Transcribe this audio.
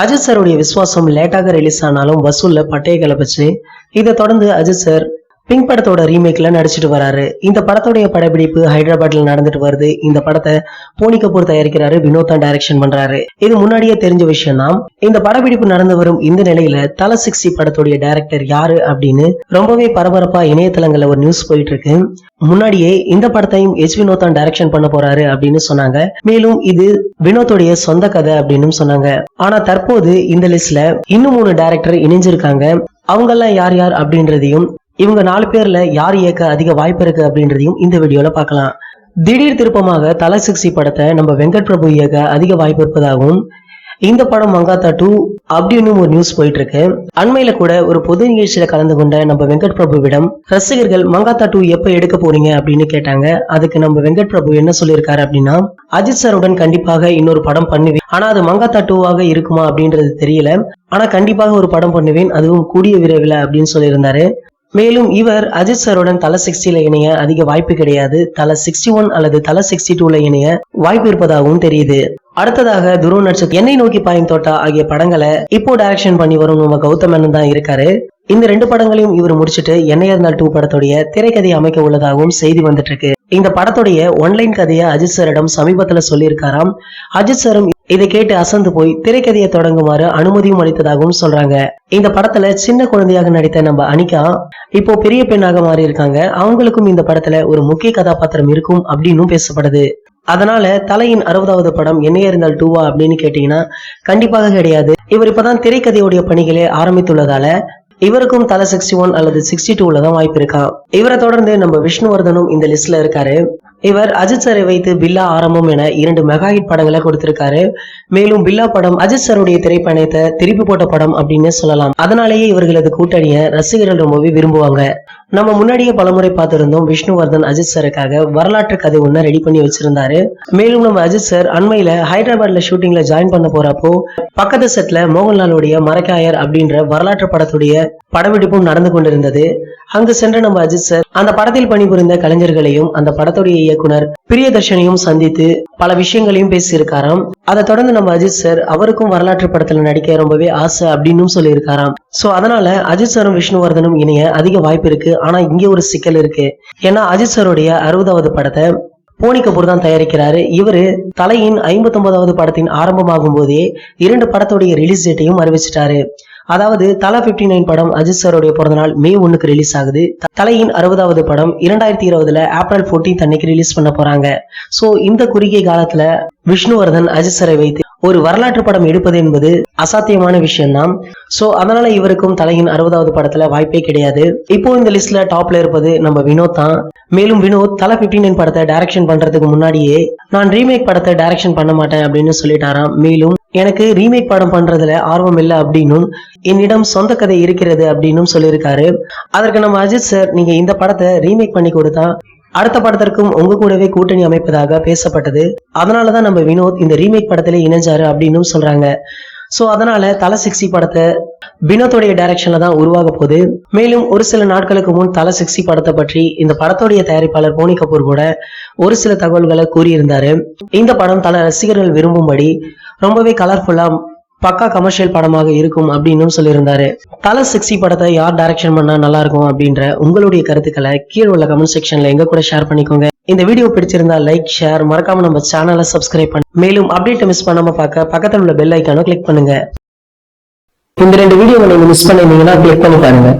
அஜித் சாருடைய விசுவாசம் லேட்டாக ரிலீஸ் ஆனாலும் வசூல்ல பட்டைய கிளப்பிச்சு. இதை தொடர்ந்து அஜித் சார் பிங்க் படத்தோட ரீமேக்ல நடிச்சிட்டு வராரு. இந்த படத்தோடைய படப்பிடிப்பு ஹைதராபாத்ல நடந்துட்டு வருது. இந்த படத்தை போனி கபூர் தயாரிக்கிறாரு, வினோத் தான் டைரக்ஷன் பண்றாரு. இது முன்னாடியே தெரிஞ்ச விஷயம் தான். இந்த படப்பிடிப்பு நடந்து வரும் இந்த நிலையில தல 60 படத்துடைய டைரக்டர் யாரு அப்படின்னு ரொம்பவே பரபரப்பா இணையதளங்கள்ல ஒரு நியூஸ் போயிட்டு இருக்கு. முன்னாடியே இந்த படத்தையும் வினோத் தான் டைரக்ஷன் பண்ண போறாரு அப்படின்னு சொன்னாங்க. மேலும் இது வினோத்துடைய சொந்த கதை அப்படின்னு சொன்னாங்க. ஆனா தற்போது இந்த லிஸ்ட்ல இன்னும் 3 டைரக்டர் இணைஞ்சிருக்காங்க. அவங்க எல்லாம் யார் யார் அப்படின்றதையும் இவங்க 4 பேர்ல யார் இயக்க அதிக வாய்ப்பு இருக்கு அப்படின்றதையும் இந்த வீடியோல பார்க்கலாம். திடீர் திருப்பமாக தல 60 படத்தை நம்ம வெங்கட் பிரபு இயக்க அதிக வாய்ப்பு இருப்பதாகவும், இந்த படம் மங்காத்தா 2 அப்படின்னு ஒரு நியூஸ் போயிட்டு இருக்கு. அண்மையில கூட ஒரு பொது நிகழ்ச்சியில கலந்து கொண்ட நம்ம வெங்கட் பிரபுவிடம் ரசிகர்கள் மங்காத்தா 2 எப்ப எடுக்க போறீங்க அப்படின்னு கேட்டாங்க. அதுக்கு நம்ம வெங்கட் பிரபு என்ன சொல்லியிருக்காரு அப்படின்னா, அஜித் சாருடன் கண்டிப்பாக இன்னொரு படம் பண்ணுவேன், ஆனா அது மங்காத்தா 2 இருக்குமா அப்படின்றது தெரியல, ஆனா கண்டிப்பாக ஒரு படம் பண்ணுவேன், அதுவும் கூடிய விரைவில் அப்படின்னு சொல்லியிருந்தாரு. மேலும் இவர் அஜித் சாருடன் தல 60ல இணைய அதிக வாய்ப்பு கிடையாது, தல 61 அல்லது தல 62ல இணைய வாய்ப்பு இருப்பதாகவும் தெரியுது. அடுத்ததாக துருவ நட்சத்திரம், என்னை நோக்கி பாயும் தோட்டா ஆகிய படங்களை இப்போ டைரக்ஷன் பண்ணி வரும் நம்ம கௌதம் மேனன் தான் இருக்காரு. இந்த 2 படங்களையும் இவர் முடிச்சுட்டு என்னையா இருந்தால் 2 படத்துடைய திரைக்கதையை அமைக்க உள்ளதாகவும் செய்தி வந்துட்டு இருக்கு. இந்த படத்துடைய ஒன்லைன் கதையை அஜித் சாரிடம் சமீபத்துல சொல்லியிருக்காராம். அஜித் சாரும் இதை கேட்டு அசந்து போய் திரைக்கதையை தொடங்குமாறு அனுமதியும் அளித்ததாகவும் சொல்றாங்க. இந்த படத்துல சின்ன குழந்தையாக நடித்த நம்ம அனிகா இப்போ பெரிய பெண்ணாக மாறி இருக்காங்க. அவங்களுக்கும் இந்த படத்துல ஒரு முக்கிய கதாபாத்திரம் இருக்கும் அப்படின்னு பேசப்படுது. அதனால தலையின் 60வது படம் என்னையா இருந்தால் 2 அப்படின்னு கேட்டீங்கன்னா கண்டிப்பாக கிடையாது. இவர் இப்பதான் திரைக்கதையுடைய பணிகளை ஆரம்பித்துள்ளதால இவருக்கும் தல 61 அல்லது 62ல தான் வாய்ப்பு இருக்கா. இவரை தொடர்ந்து நம்ம விஷ்ணுவர்தனும் இந்த லிஸ்ட்ல இருக்காரு. இவர் அஜித் சாரை வைத்து பில்லா ஆரம்பம் என 2 மெகா ஹிட் படங்களை கொடுத்திருக்காரு. மேலும் பில்லா படம் அஜித் சாருடைய திரைப்பயணத்தை திருப்பி போட்ட படம் அப்படின்னு சொல்லலாம். அதனாலேயே இவர்களது கூட்டணியை ரசிகர்கள் ரொம்பவே விரும்புவாங்க. நம்ம முன்னாடியே பலமுறை பார்த்திருந்தோம், விஷ்ணுவர்தன் அஜித் சாருக்காக வரலாற்று கதை ஒண்ணு ரெடி பண்ணி வச்சிருந்தாரு. மேலும் நம்ம அஜித் சார் அண்மையில ஹைதராபாத்ல ஷூட்டிங்ல ஜாயின் பண்ண போறப்போ பக்கத்து செட்ல மோகன்லாலுடைய மரக்காயர் அப்படின்ற வரலாற்று படத்துடைய படப்பிடிப்பும் நடந்து கொண்டிருந்தது. அங்கு சென்ற நம்ம அஜித் சார் அந்த படத்தில் பணிபுரிந்த கலைஞர்களையும் அந்த படத்துடைய இயக்குனர் பிரியதர்ஷனையும் சந்தித்து பல விஷயங்களையும் பேசியிருக்காராம். அதை தொடர்ந்து நம்ம அஜித் சார் அவருக்கும் வரலாற்று படத்துல நடிக்க ரொம்பவே ஆசை அப்படின்னு சொல்லியிருக்காராம். சோ அதனால அஜித் சாரும் விஷ்ணுவர்தனும் இணைய அதிக வாய்ப்பு இருக்கு. ஆனா இங்க ஒரு சிக்கல் இருக்கு. ஏன்னா அஜித் சாருடைய 60வது படத்தை போனி கபூர் தான் தயாரிக்கிறாரு. இவரு தலையின் 59வது படத்தின் ஆரம்பமாகும் போதே 2 படத்துடைய ரிலீஸ் டேட்டையும் அறிவிச்சிட்டாரு. அதாவது தல 59 படம் அஜித் சாருடைய பிறந்தநாள் மே 1க்கு ரிலீஸ் ஆகுது. தலையின் 60வது படம் 2020ல ஏப்ரல் 14 அன்னைக்கு ரிலீஸ் பண்ண போறாங்க. சோ இந்த குறுகிய காலத்துல விஷ்ணுவர்தன் அஜித் சாரை வைத்து ஒரு வரலாற்று படம் எடுப்பது என்பது அசாத்தியமான விஷயம்தான். சோ அதனால இவருக்கும் தலையின் 60வது படத்துல வாய்ப்பே கிடையாது. இப்போ இந்த லிஸ்ட்ல டாப்ல இருப்பது நம்ம வினோத் தான். மேலும் வினோத் தல 59 படத்தை டைரக்ஷன் பண்றதுக்கு முன்னாடியே நான் ரீமேக் படத்தை டைரக்ஷன் பண்ண மாட்டேன் அப்படின்னு சொல்லிட்டாராம். மேலும் எனக்கு ரீமேக் படம் பண்றதுல ஆர்வம் இல்லை அப்படின்னும் என்னிடம் சொந்த கதை இருக்கிறது அப்படின்னு சொல்லியிருக்காரு. அதற்கு நம்ம அஜித் சார், நீங்க இந்த படத்தை ரீமேக் பண்ணி கொடுத்தா அடுத்த படத்திற்கும் உங்க கூடவே கூட்டணி அமைப்பதாக பேசப்பட்டது. அதனாலதான் நம்ம வினோத் இந்த ரீமேக் படத்திலே இணைஞ்சாரு அப்படின்னு சொல்றாங்க. சோ அதனால தல 60 படத்தை வினோத்துடைய டைரக்ஷன்ல தான் உருவாக போகுது. மேலும் ஒரு சில நாட்களுக்கு முன் தல 60 படத்தை பற்றி இந்த படத்துடைய தயாரிப்பாளர் போனி கபூர் கூட ஒரு சில தகவல்களை கூறியிருந்தாரு. இந்த படம் தல ரசிகர்கள் விரும்பும்படி ரொம்பவே கலர்ஃபுல்லா பக்கா கமர்ஷியல் படமாக இருக்கும் அப்படின்னு சொல்லியிருந்தாரு. தல 60 படத்தை யார் டைரக்ஷன் பண்ணா நல்லா இருக்கும் அப்படின்ற உங்களுடைய கருத்துக்களை கீழே உள்ள கமெண்ட் செக்ஷன்ல எங்க கூட ஷேர் பண்ணிக்கோங்க. இந்த வீடியோ பிடிச்சிருந்தா லைக், ஷேர், மறக்காம நம்ம சேனலை சப்ஸ்கிரைப் பண்ணு. மேலும் அப்டேட் மிஸ் பண்ணாம பார்க்க பக்கத்தில் உள்ள பெல் ஐக்கானை கிளிக் பண்ணுங்க. இந்த 2 வீடியோவை நீங்க மிஸ் பண்ணிருந்தீங்கன்னா கிளிக் பண்ணி பாருங்க.